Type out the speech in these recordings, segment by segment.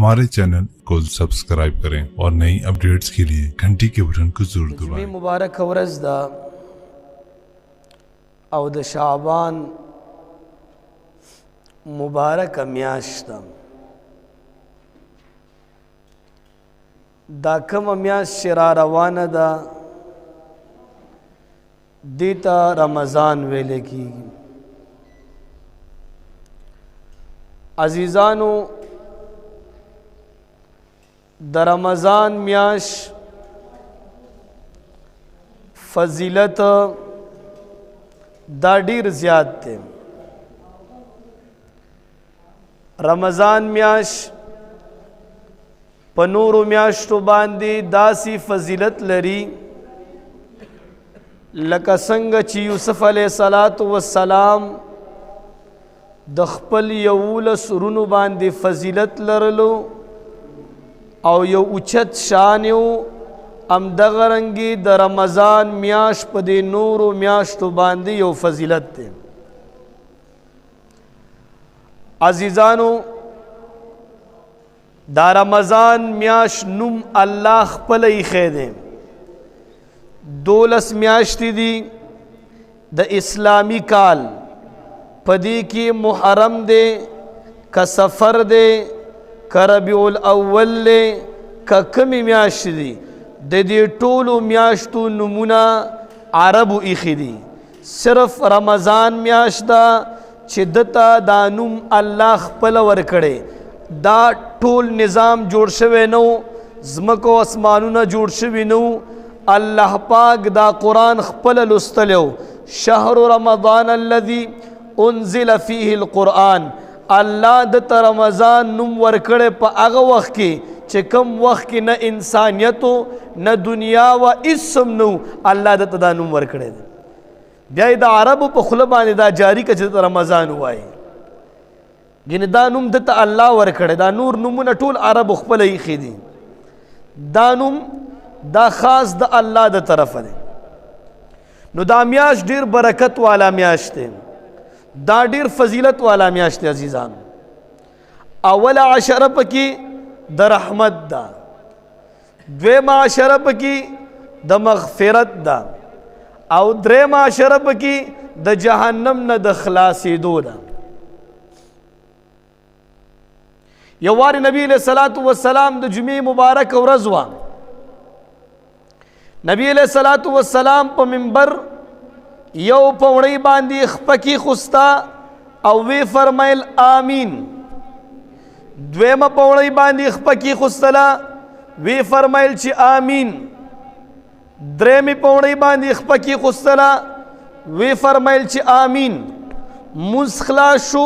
हमारे चैनल को सब्सक्राइब करें और नई अपडेट्स के लिए घंटी के बटन को जरूर दबाएं। मुबारक वर्ज़ दा او د شعبان مبارک میاشت دا کم میاشت شرا روانه ده دیتا رمضان ویلے کی عزیزانو د رمضان میاش فضیلت دا ډیر زیات دی رمضان میاش په نورو میاشتو باندې داسې فضیلت لري لکه څنګه چې یوسف علیه السلام د خپل یولس رونو باندې فضیلت لرلو او یو اوچت شان یو امدغه رنګي د رمضان میاش په دې نورو میاشتو باندې یو فضیلت دی عزیزانو دا رمضان میاش نوم الله خپل ایښی دی 12 میاشتې دي د اسلامی کال پدې کې محرم دی که سفر دی که ربیع الاول دی که کمی میاشتې دي د دې ټولو میاشتو نمونه عربو ایښي دي صرف رمضان میاشت ده چې دته دا نوم الله خپله ورکړی دا ټول نظام جوړ شوی نو ځمکو اسمانونه جوړ شوي نو الله پاک دا قرآن خپله لوستلی و شهر رمضان الذي انزل فيه القرآن الله دته رمضان نوم ورکړی په هغه وخت کې چې کم وخت کې نه انسانیتو نه دنیا و اسم نو الله دته دا نوم ورکړی دی بیا د عربو په خوله باندې دا جاری که چې رمضان ووایي یعنې دا نوم دته الله ورکړی دا نور نومونه ټول عربو خپله ایښي دي دا نوم دا خاص د الله د طرفه دی نو دا میاشت ډیر برکت والا میاشت دی دا ډیر فضیلت والا میاشت دی عزیزانو اوله عشره پکې د رحمت دا دویمه عشره پکې د مغفرت دا او دریمه عشره پکې د جهنم نه د خلاصېدو ده یو وارې نبی علیه الصلاة والسلام د جمعې مبارکه ورځ وه نبی علیه الصلاة والسلام په منبر یو پوړۍ باندې خپه کېښوسته او وی فرمیل آمین دویمه پوړۍ باندې خپه کېښوستله وی فرمیل چې آمین درېمې پوړۍ باندې خپه کېښوستله وی فرمیل چې آمین مونځ خلاص شو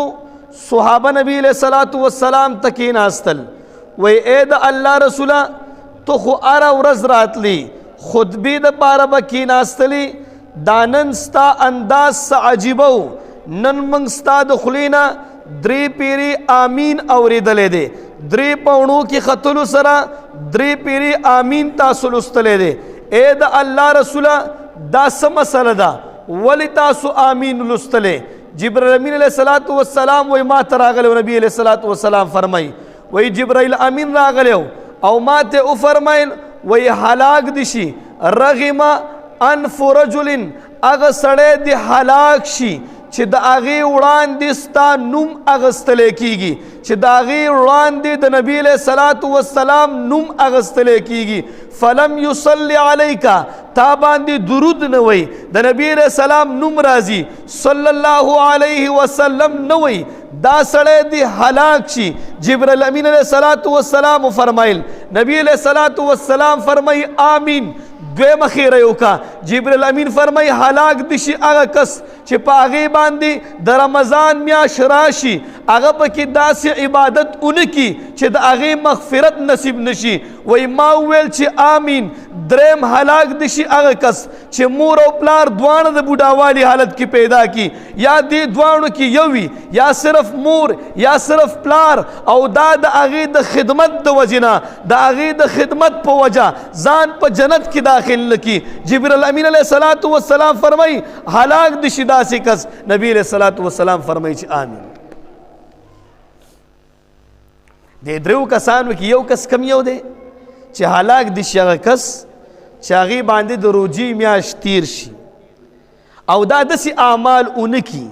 صحابه نبی علیه الصلاة والسلام ته کېناستل وی ای د الله رسوله تو خو هره ورځ راتلی خطبې دپاره به کېناستلې دا نن ستا انداز څه عجیبه و نن موږ ستا د خولې نه درې پیری آمین اوریدلی دی درې پوړو کې ختلو سره درې پیری آمین تاسو لوستلی دی ای د الله رسوله دا څه مسله ده ولې تاسو آمین لوستلی جبرائیل امین علیه الصلاة والسلام وی ما ته راغلی نبی علیه الصلاة والسلام فرمایي وی جبرائیل امین راغلی او ما ته وفرمیل وی هلاک دي شي رغم انف رجل هغه سړی دې هلاک شي چې د هغې وړاندې ستا نوم اخیستلی کېږي چې د هغې وړاندې د نبي علیه الصلاة والسلام نوم اخیستلی کېږي فلم یصلی علیکه تا باندې درود نه وی د نبي علیه السلام نوم راځي صلی الله علیه وسلم نه وی دا سړی دې هلاک شي جبرائیل امین علیه الصلاة والسلام فرمایل نبی علیه الصلاة والسلام فرمایي آمین دویمه خیره یې وکړه جبرائیل امین فرمایي هلاک دي شي هغه کس چې په هغې باندې د رمضان میاشت راشي هغه پکې داسې عبادت ونکړي چې د هغې مغفرت نصیب نشي وایي ما وویل چې آمین دریم هلاک دي شي هغه کس چې مور او پلار دواړه د بوډاوالي حالت کې پیدا کړي یا دې دواړو کې یو وي یا صرف مور یا صرف پلار او دا د هغې د خدمت د وجې نه د هغې د خدمت په وجه ځان په جنت کې داخل نه کړي جبرائیل امین علیه الصلاة والسلام فرمایي هلاک دي شي داسې کس نبی علیه الصلاة والسلام فرمایي چې آمین د دریو کسانو کې یو کس کم یو دی چې هلاک دي شي هغه کس چې هغې باندې د روجي میاشت تیر شي او دا داسې اعمال اونکي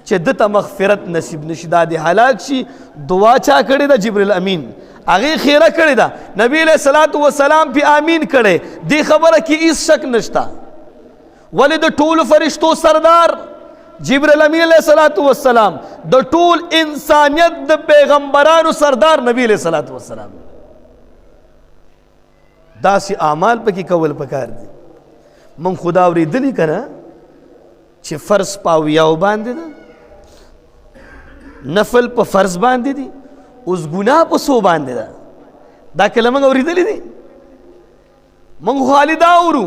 چې ده ته مغفرت نصیب نشي، دا د هلاک شي. دعا چا کړې ده؟ جبریل امین. هغې خیره کړې ده، نبی علیه الصلاة والسلام پې امین کړی. دې خبره کې هیڅ شک نشته. ولې د ټولو فرشتو سردار جبریل امین علیه الصلاة والسلام، د ټول انسانیت د پیغمبرانو سردار نبی علیه الصلاة والسلام، داسې اعمال پکې کول پکار دي. من خدا اورېدلي که نه چې فرض په اویاو باندې ده، نفل په فرض باندې دي، اوس ګناه په څو باندې ده. دا کله موږ اورېدلي دي؟ موږ خالي دا اورو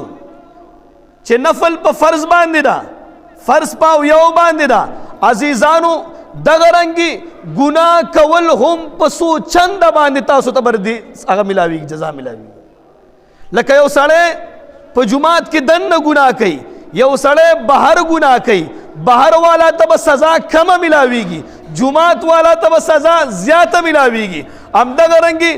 چې نفل په فرض باندې ده، فرض په اویاو باندې ده. عزیزانو دغه رنګې ګناه کول هم په څو چنده باندې تاسو ته بردي هغه ملاویږي، جزا ملاویږي. لکه یو سړی په جماعت کې دننه ګناه کوي، یو سړی بهر ګناه کوي، بهر والا ته به سزا کمه ملاویږي، جماعت والا ته به سزا زیاته ملاویږي. همدغه رنګې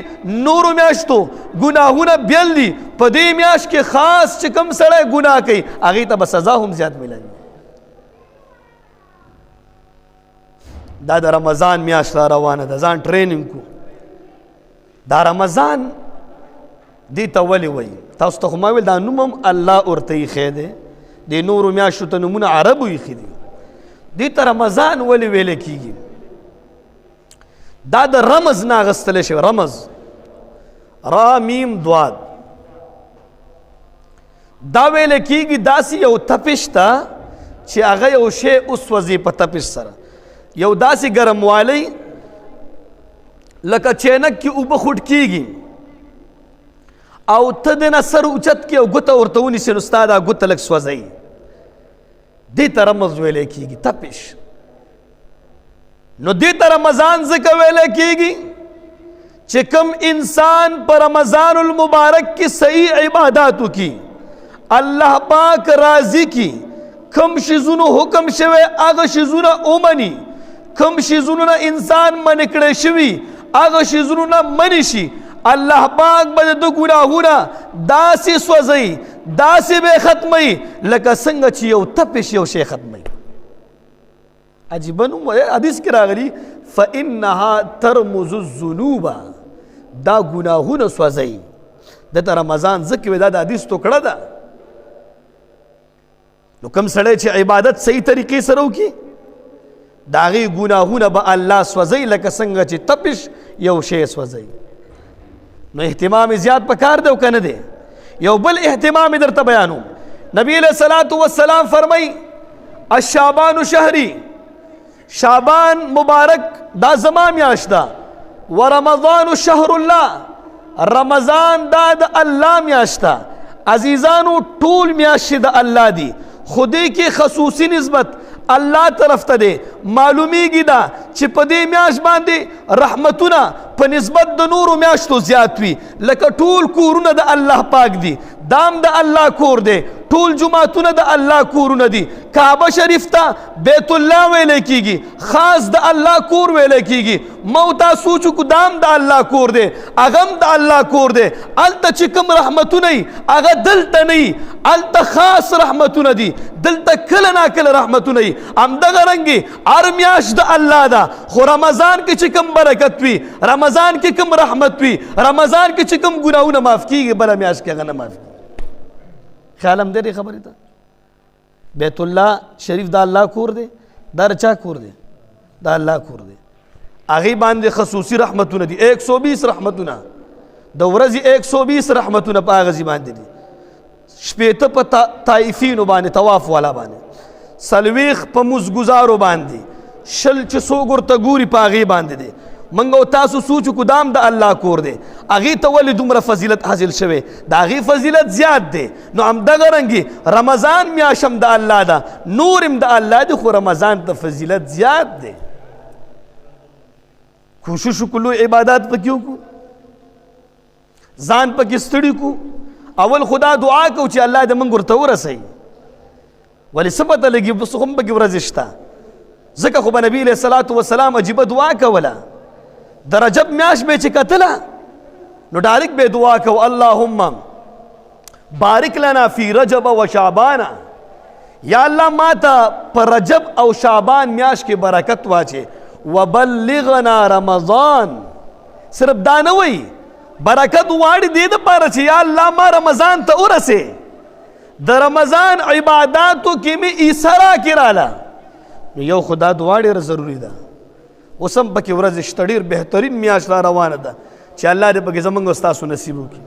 نورو میاشتو ګناهونه بیل دي، په دې میاشت کې خاص چې کوم سړی ګناه کوي هغې ته به سزا هم زیات ملاویږي. دا د رمضان میاشت را روانه ده، ځان ټریننګ کو. دا رمضان دې ته ولې وایي؟ تاسو ته خو ما ویل دا نوم هم الله ورته ایښی دی، د نورو میاشتو ته نومونه عربو ایښي دي. دې ته رمضان ولې ویلی کېږي؟ دا د رمز نه اخیستلی شوی. رمز را میم دواد، دا ویلی کېږي داسې یو تپش ته چې هغه یو شی وسوځي په تپش سره، یو داسې ګرموالی لکه چینک کې اوبه خوټ کېږي او ته دې نه سر اوچت کې او ګوته ورته ونیسې نو ستا دا ګوته لږ سوځوي. دې ته رمز ویلی کېږي، تپش. نو دې ته رمضان ځکه ویلی کېږي چې کوم انسان په رمضان المبارک کې صحیح عبادات وکړي، الله پاک راضي کړي، کوم شیزونو حکم شوی هغه شیزونه ومني، کوم شیزونو نه انسان منع کړی شوي هغه شیزونو نه منع شي، الله پاک به د ګناهونه داسې سوځوي، داسې به ختموي لکه څنګه چې یو تپش یو شی ختموي. عجیبه نوم حدیث کې راغلي فإنها ترمز الذنوب، دا ګناهونه سوځوي. دته رمضان ځکه وایي دا د حدیث ټوکړه ده. نو کوم سړی چې عبادت صحیح طریقې سره وکړي د هغې ګناهونه به الله سوځوي لکه څنګه چې تپش یو شی سوځوي. نو اهتمام زیات پکار دی او که نه دی؟ یو بل اهتمام درته بیانوم. نبی علیہ الصلاة والسلام فرمائی الشعبان شهری، شعبان مبارک دا زما میاشت ده، ورمضان شهر الله، رمضان دا د الله میاشت ده. عزیزانو ټول میاشتې د الله دي، خو دې کې خصوصي نسبت الله طرف ته دی. معلومیږي دا چې په دې میاشت باندې رحمتونه په نسبت د نورو میاشتو زیات وي. لکه ټول کورونه د الله پاک دي، دام د الله کور دی، ټول جماعتونه د الله کورونه دي. کعبه شریف ته بیت الله ویلی کېږي، خاص د الله کور ویلی کېږي. مو تاسو چې دام د الله کور دی، هغه هم د الله کور دی. هلته چې کوم رحمتونه وي هغه دلته نه وي، هلته خاص رحمتونه دي، دلته کله ناکله رحمتونه وي. همدغه رنګې هر میاشت د الله ده، خو رمضان کې چې کوم برکت وي، رمضان کې کوم رحمت وي، رمضان کې چې کوم ګناهونه معاف کېږي بله میاشت کې هغه نه معاف کېږي. خیال هم دی دې خبرې ته؟ بیت الله شریف د الله کور دی، دا د چا کور دی؟ د الله کور دی. هغې باندې خصوصي رحمتونه دي، 120 رحمتونه د ورځې 120 رحمتونه په هغه ځای باندې دي. شپېته په طائفینو باندې، طواف والا باندې، 40 په مزګزارو باندې، 20 چې څوک ورته ګوري په هغې باندې دی. منګ او تاسو سوچ کو دام د الله کور دی، هغې ته ولې دومره فضیلت حاصل شوی؟ د هغې فضیلت زیات دی. نو همدغه رنګې رمضان میاشت هم د الله ده، نور هم د الله دی، خو رمضان ته فضیلت زیات دی. کوشش وکړو عبادات پکې وکړو، ځان پکې ستړي کو. اول خدا دعا کو چې الله دې موږ ورته ورسوي. ولې څه پته لګي بس هم پکې ورځې شته؟ ځکه خو به نبي علیه الصلاة والسلام عجیبه دعا کوله د رجب میاشت به چې کتله نو ډایرک به دعا کو اللهم بارک لنا فی رجب و شعبان یا الله ما ته په رجب او شعبان میاشت کې برکت واچې وبلغنا رمضان صرف دا نه وایي برکت واړي دې دپاره چې یا الله ما رمضان ته ورسې د رمضان عباداتو کې مې عیسه راکې راله نو یو خو دا دعا ډېره ضروري ده اوس هم پکې ورځې شته ډېر بهترین میاشت را روانه ده چې الله دې پکې زموږ او ستاسو نصیب وکړي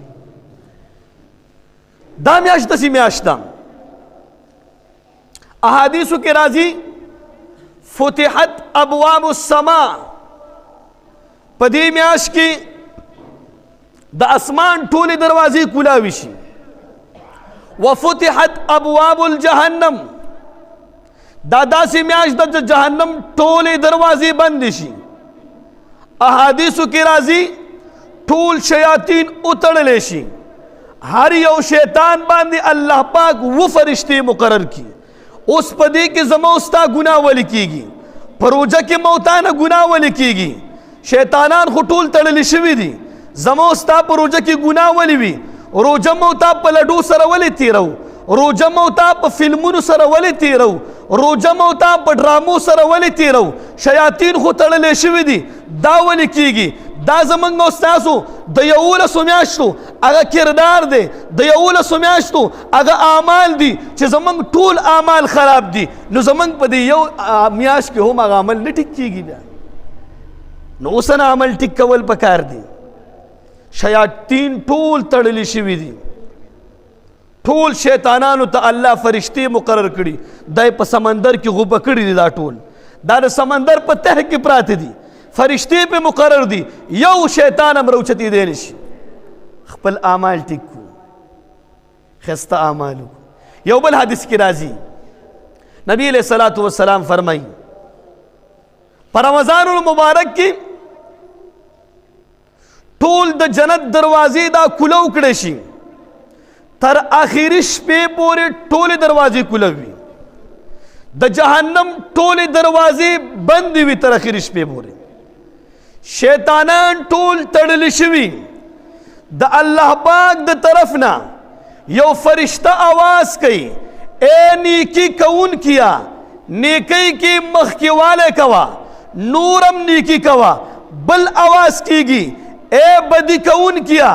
دا میاشت داسې میاشت ده احادیثو کې راځي فتحت ابواب السما په دې میاشت کې د اسمان ټولې دروازې کولاوي شي وفتحت ابواب الجهنم دا داسې میاشت ده چې جهنم ټولې دروازې بند شي احادیثو کې راځي ټول شیاطین اتړلی شي هر یو شیطان باندې الله پاک و فرشتې مقرر کی اوس په دې کې زما او ستا ګناه ولې کېږي په روژه کې موتانه ګناه ولې کېږي شیطانان خو ټول تړلی شوي دي زما او ستا په روژه کې ګناه ولې وي روژه موتا په لډو سره ولې تیرو روژه موتا په فلمونو سره ولې تیرو روژه موتا په ډرامو سره ولې تیرو شیاطین خو تړلی شوي دي دا ولې کېږي دا زمونږ او ستاسو د 11 میاشتو هغه کردار دی د 11 میاشتو هغه اعمال دي چې زمونږ ټول اعمال خراب دي نو زمونږ په دې یو میاشت کې هم هغه عمل نه ټیک کېږي بیا نو اوسنه عمل ټیک کول پکار دي شیاطین ټول تړلی شوي دي ټول شیطانانو ته الله فرشتې مقرر کړي دای په سمندر کې غوبه کړي دي دا ټول دا د سمندر په ته کې پراته دي فرشتې په مقرر دي یو شیطان هم راوچتې دی نشي خپل اعمال ټیک کړو ښایسته اعمال وکړو یو بل حدیث کې راځي نبی علیہ الصلوۃ والسلام فرمایي په رمضان المبارک کې ټول د جنت دروازې دا کولو کړی شي تر آخري شپې پورې ټولې دروازې کوله وي د جهنم ټولې دروازې بندې وي تر آخري شپې پورې شیطانان ټول تړلی شوي د الله پاک د طرف نه یو فرشته آواز کوي اے نیکی کون کیا نیکی کی مخکې والی کوه نورم نیکی کوه بل آواز کیږي اے بدی کون کیا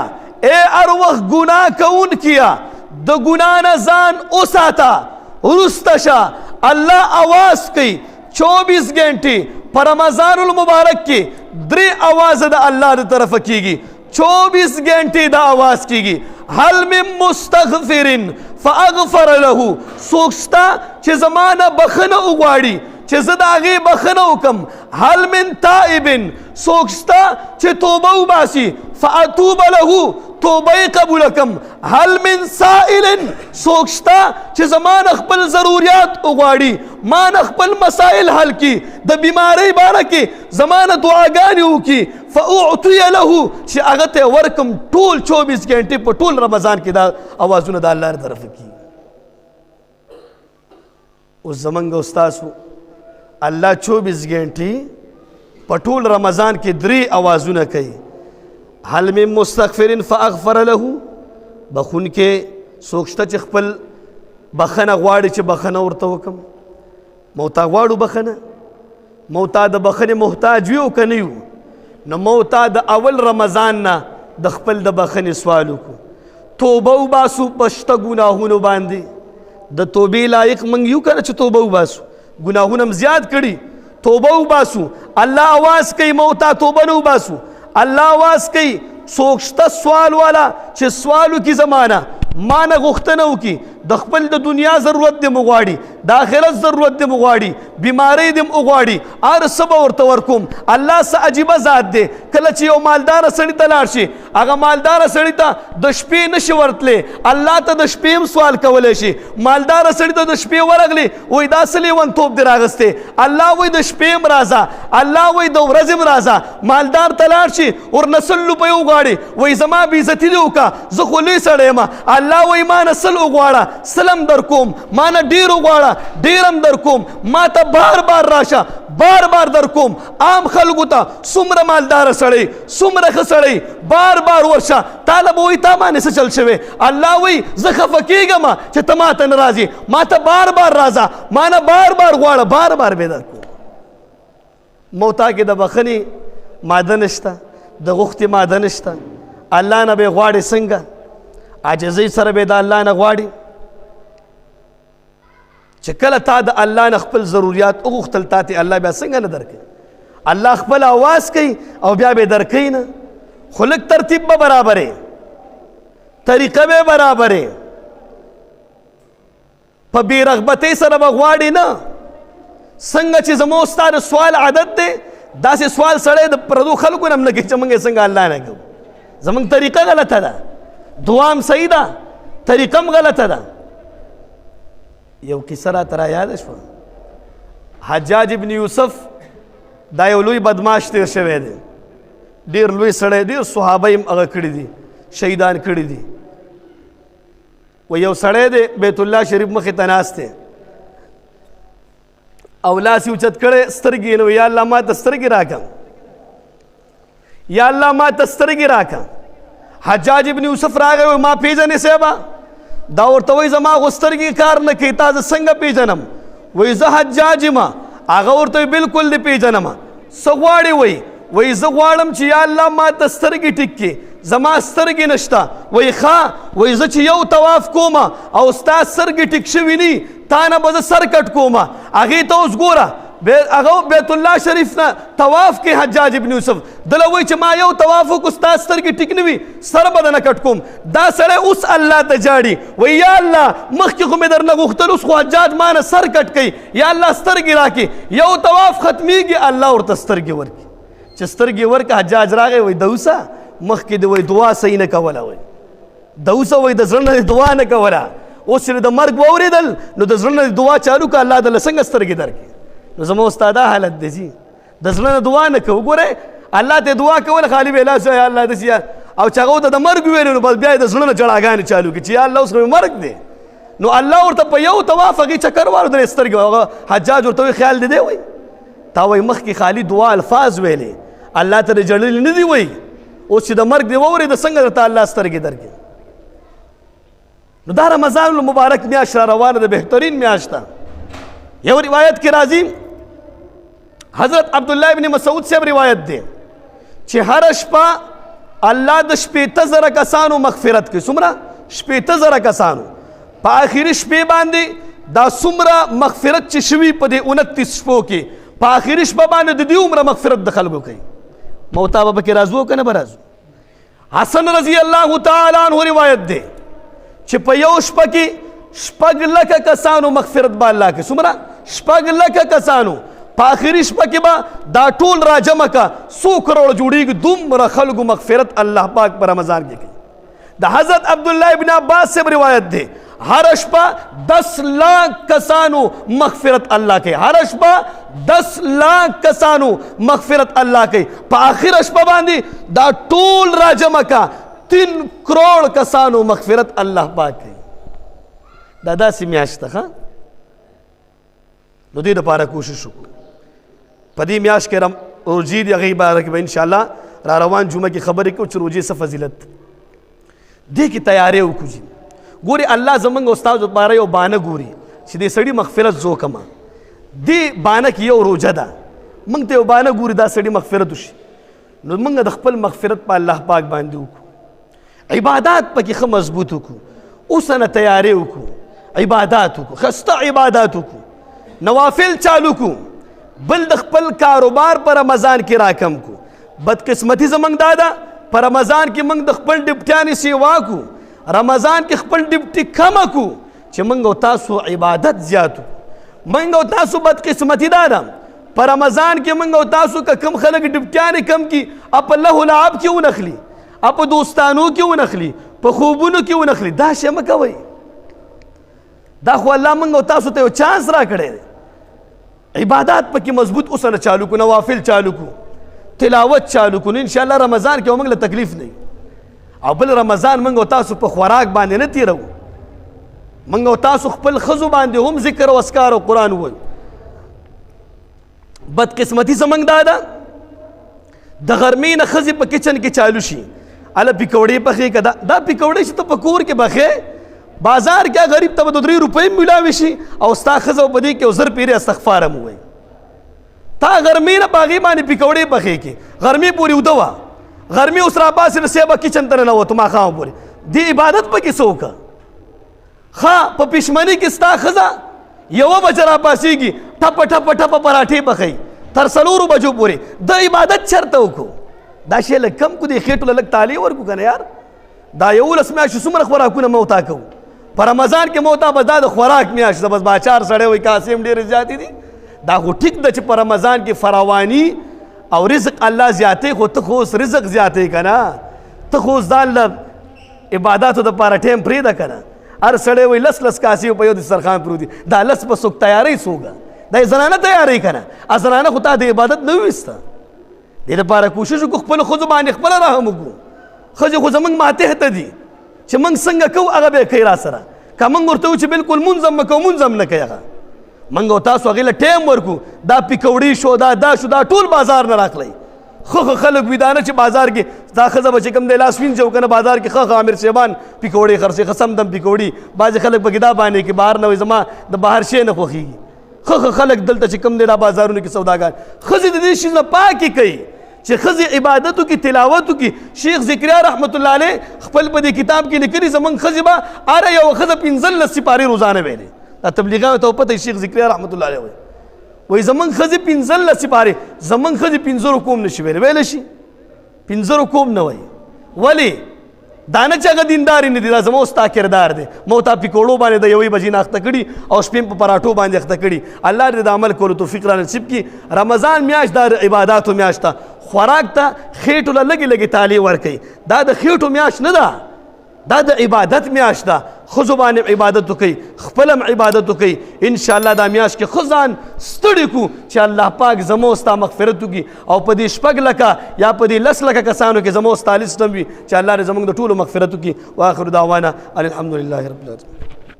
اے هر وخت گناہ کون کیا د گناہ نه ځان وساته وروسته شه الله آواز کوي 24 घंटे پر رمضان المبارک کې 3 آواز د الله د طرفه کیږي 24 घंटे دا آواز کیږي هل من مستغفر فاغفر له څوک شته چې زمانه بخنه وغواړي چې زه د هغې بخنه وکم هل من تائب څوک شته چې توبه وباسي فاتوب له توبه یې قبوله کم هل من سائل څوک شته چې زمانه خپل ضروریات وغواړي ما نه خپل مسائل حل کړي د بیمارۍ باره کې زمانه دعاګانې وکړي فاعطي له چې هغه ته ورکم ټول 24 घंटे په ټول رمضان کې دا اوازونه د الله طرف کېږي اوس زمونږ او ستاسو الله 24 घंटे په ټول رمضان کې 3 اوازونه کوي هل من مستغفر فاغفر له بخون کې څوک شته چې خپل بخنه غواړي چې بخنه ورته وکم موتا غواړو بخنه موتا د بخنه محتاج وي او که نه یو نو موتا د اول رمضان نه د خپل د بخنې سوال وکړو توبه وباسو په شته ګناهونو باندې د توبې لایق موږ یو که نه چې توبه وباسو ګناهونه هم زیات کړي توبه وباسو الله آواز کوي موتا توبه نه وباسو الله آواز کوي څوک شته سوال والا چې سوال وکړي زمانه ما نه غوښتنه وکړي د خپل د دنیا ضرورت دې مغواړي د آخرت ضرورت دې مغواړي بیماری دې مغواړي هر څه به ورته ورکوم الله څه عجیبه ذات دی کله چې یو مالداره سړي ته لاړ شي هغه مالداره سړي ته د شپې نشي ورتلی الله ته د شپې هم سوال کولی شي مالداره سړي ته د شپې ورغلی وایي دا څه لیونتوب دې راغستی الله وایي د شپې هم راځه الله وایي د ورځې هم راځه مالدار ته لاړ شي ورنه 100 روپۍ وغواړي وایي زما بېعزتي دې وکړه زه خو لوی سړی یم الله وایي ما نه 100 وغواړه سلم در کوم، مانه ډیر وغواړه ډیرم در کوم، ما ته بار بار راشه بار بار در کوم. عام خلکو ته څومره مالدار سړی څومره ښه سړی بار بار ورشه، تاله به وایي تا باندې څه چل شوی. الله وایي زه خفه کېږم چې ته ما ته نه راځې، ما ته بار بار راځه، ما نه بار بار غواړه، بار بار به در کوم. موتا کې د بخښنې ماده نشته، د غوښتې ماده نشته. الله نه به غواړې څنګه؟ عاجزۍ سره به د الله نه غواړي چې کله تا د الله نه خپل ضروریات وغوښتل تا ته الله بیا څنګه نه درکوي؟ الله خپل آواز کوي او بیا به درکوي نه. خو لږ ترتیب به برابرې، طریقه به برابرې، په بې رغبتۍ سره به غواړي نه. څنګه چې زموږ ستا د سوال عادت دی داسې سوال سړی د پردو خلکو نه هم نه کوي چې موږ یې څنګه الله نه کوو. زموږ طریقه غلطه ده، دعا هم صحیح ده، طریقه هم غلطه ده. یو کیسه راته را یاده شوه، حجاج ابن یوسف دا یو لوی بدماش تیر شوی دی، ډېر لوی سړی، ډېر صحابه یې هغه کړي دي، شهیدان کړي دي. و یو سړی دی بیت الله شریف مخې ته ناست دی او لاس یې اوچت کړی، سترګې نو یا الله ما ته سترګې راکړه، یا الله ما ته سترګې راکړه. حجاج ابن یوسف راغی وایي ما پیژنې صاحبه؟ دا ورته وایي زما خو سترګې کار نه کوي، تا زه څنګه پیژنم؟ وایي زه حجاج یم. هغه ورته وایي بالکل دې پیژنم. څه غواړې؟ وایي زه غواړم چې یا الله ما ته سترګې ټیک کړي، زما سترګې نشته. وایي ښه، وایي زه چې یو طواف کوم او ستا سترګې ټیک شوي نه تا نه به زه سر کټ کوم. هغې ته اوس ګوره هغه بیت الله شریف نه طواف کې حجاج ابن یوسف دله وایي چې ما یو طواف وکړو ستا سترګې ټیک نه وي سر به درنه کټ کوم. دا سړی اوس الله ته جاړي، وایي یا الله مخکې خو مې درنه غوښتل، اوس خو حجاج ما نه سر کټ کوي، یا الله سترګې راکړي. یو طواف ختمیږي الله ورته سترګې ورکړي. چې سترګې ورکړه حجاج راغی وایي دوسه مخکې د وایي دعا صحیح نه کوله، وایي دوسه وایي د زړه نه دعا نه کوله، اوس چې د مرګ واورېدل نو د زړه نه دعا چالو کړه الله دله څنګه سترګې درکړي. نو زما ستا دا حالت دی جي د زړه نه دعا نه کوو. ګورئ الله ته دعا کوله خالي به لاس یا الله داسې او چې هغه ورته د مرګ ویلې نو بس بیا یې د زړه نه جړاګانې چالو کړي چې یا الله اوس خو مرګ دی. نو الله ورته په یو طواف هغې چکر واردلې سترګې، هغه حجاج ورته وایي خیال دې دی وایي تا وایي مخکې خالي دعا الفاظ ویلې الله ته دې جړلې نه دي وایي، اوس چې د مرګ دې واورېده څنګه درته الله سترګې درکړي. نو دا رمضان المبارک میاشت را روانه ده، بهترین میاشت ده. یو روایت کې راځي حضرت عبدالله ابن مسعود صاحب روایت دی چې هر شپه الله د 15,000 کسانو مغفرت کوي. څومره؟ 15,000 کسانو. په آخري شپې باندې دا څومره مغفرت چې شوي په دې 29 شپو کې په آخري شپه باندې د دې عمره مغفرت د خلکو کوي. موتا به پکې راځو که نه به راځو؟ حسن رضی الله تعالی عنه روایت دی چې په یو شپه کې 6,00,000 کسانو مغفرت به الله کوي. څومره؟ 6,00,000 کسانو. په آخري شپه کې به دا ټول راجمع کا 100 کروڑ جوړېږي، دومره خلکو مغفرت الله پاک په رمضان کې کوي. د حضرت عبدالله ابن عباس صاحب روایت دی هر شپه 10 لاکھ کسانو مغفرت الله کوي، هر شپه 10 لاکھ کسانو مغفرت الله کوي. په آخر شپه باندې دا ټول راجمع کا 3 کروڑ کسانو مغفرت الله پاک کوي. دا داسې میاشت ده. نو دې دپاره کوشش وکړو په دې میاشت کې روژې دي هغې باره کې به انشاءالله را روان جمعه کې خبرې کوو چې روژې څه فضیلت دې کې تیاری وکړو. ګوري الله زمونږ او ستاسو دپاره یو بانه ګوري چې دې سړي مغفرت زو کما. دې بانه کې یو روژه ده، موږ ته یو بانه ګوري دا سړي مغفرت وشي، نو موږ د خپل مغفرت په الله پاک باندې وکړو، عبادات پکې ښه مضبوط وکړو، اوس نه تیاری وکړو، عبادات وکړو، ښایسته عبادات وکړو، نوافل چالو کو، بل د خپل کاروبار په رمضان کې راکم کو. بدقسمتي زمونږ دا ده په رمضان کې موږ د خپل ډیپټیانې سیوا کو، رمضان کې خپل ډیپټي کمه کو چې موږ او تاسو عبادت زیاتو. موږ او تاسو بدقسمتي دا ده په رمضان کې موږ او تاسو که کم خلک ډیپټیانې کم کی اپ الله لعب کې ونخلي، اپ دوستانو کې ونخلي، په خوبونو کې ونخلي. دا شی مه کوئ. دا خو الله موږ او تاسو ته یو چانس را کړی دی. عبادات پکې مضبوط اوسه چالو کو، نوافل چالو کو، تلاوت چالو کو. انشاءالله رمضان کې موږ له تکلیف نه او بل رمضان موږ او تاسو په خوراک باندې نه تیرو، منګ او تاسو خپل ښځو باندې هم ذکر او اذکار او قرآن ووایو. بدقسمتي زموږ دا ده د غرمې نه ښځې په کچن کې چالو شي هله پکوړې پخې که دا پکوړې چې ته په کور کې پخې بازار کې غریب ته به 2-3 روپۍ میلاوي شي او ستا ښځه به په دې کې یو 1000 پیرې استغفار هم ووایي. تا غرمې نه په هغې باندې پکوړې پخې کې غرمې پورې اوده وه غرمې اوس راپاسې نه سیبه کچن ته ننوتو ماښام پورې دې عبادت پکې څه وکړه. ښه په پښمنۍ کې ستا ښځه یوه بجه راپاسېږي ټپه ټپه ټپه پراټې پخوي تر 4 بجو پورې د عبادت چرته وکړو. دا شی لږ کم کو دې خېټو له لږ تالې ورکړو که نه یار. دا 11 میاشتې څومره خوراکونه موتا کوو په رمضان کې موتا بس دا د خوراک میاشت ده بس باچار سړی وایي کاسې هم ډېرې زیاتې دي. دا خو ټیک ده چې په رمضان کې فراواني او رزق الله زیاتې خو ته خو اوس رزق زیاتې که نه ته خو اوس ځان له عباداتو دپاره ټایم پرېږده که نه. هر سړی وایي 10 کاسې په یو دسترخوان پروت دي دا 10 به څوک تیاری څوکه دا زنانه تیاری که نه زنانه خو تا د عبادت نه وویسته. دې دپاره کوشش وکړو خپلو ښځو باندې خپله رحم وکړو. ښځې خو زموږ ماتحته دي چې موږ څنګه کوو هغه به یې کوي را سره که موږ ورته وو چې بلکل مونځ هم مه کوو مونځ هم نه کوي هغه موږ او تاسو هغې له ټایم ورکړو. دا پکوړې شو دا شو دا ټول بازار نه راخلی ښه خلک وي دا نه چې بازار کې دا ښځه به چې کوم دی لاس وینځي او که نه بازار کې ښه عامر صاحبان پکوړې خرڅوي ښه سم دم پکوړي بعضې خلک پکې دا باندې کې بهر نه وایي زما د بهر شی نه خوښېږي. ښه خلک دلته چې کوم دی دا بازارونو کې سوداګر ښځې د دې شي نه پاکې کوي چې ښځې عبادت وکړي تلاوت وکړي. شیخ ذکریا رحمت الله علیه خپل په دې کتاب کې لیکلي زموږ ښځې به هره یوه ښځه 15 سپارې روزانه ویلې. دا تبلیغیانو ته پته شیخ ذکریا رحمت الله علیه وایي زموږ ښځې 15 سپارې زموږ ښځې 15 رکوم نشي ویلی ویلی شي 15 رکوم نه وایي. ولې دا نه چې هغه دیندارې نه دي دا زما ستا کردار دی ما تا پکوړو باندې د 1 بجې نه اخته کړي او شپې په پراټو باندې اخته کړي. الله دې د عمل کولو توفیق را نصیب کړي. رمضان میاشت دا عباداتو میاشت ده خوراک ته خېټو له لږې لږې تالې ورکوي. دا د خېټو میاشت نه ده دا د عبادت میاشت ده. ښځو باندې عبادت وکوئ خپل هم عبادت وکوئ انشاءالله دا میاشت کې ښه ځان ستړي کړو چې الله پاک زما او ستا مغفرت وکړي او په دې 6 لکه یا په دې 10 لکه کسانو کې زما او ستا لیست هم وي چې الله دې زموږ د ټولو مغفرت وکړي. واخر دعوانا الحمدلله رب العالمین.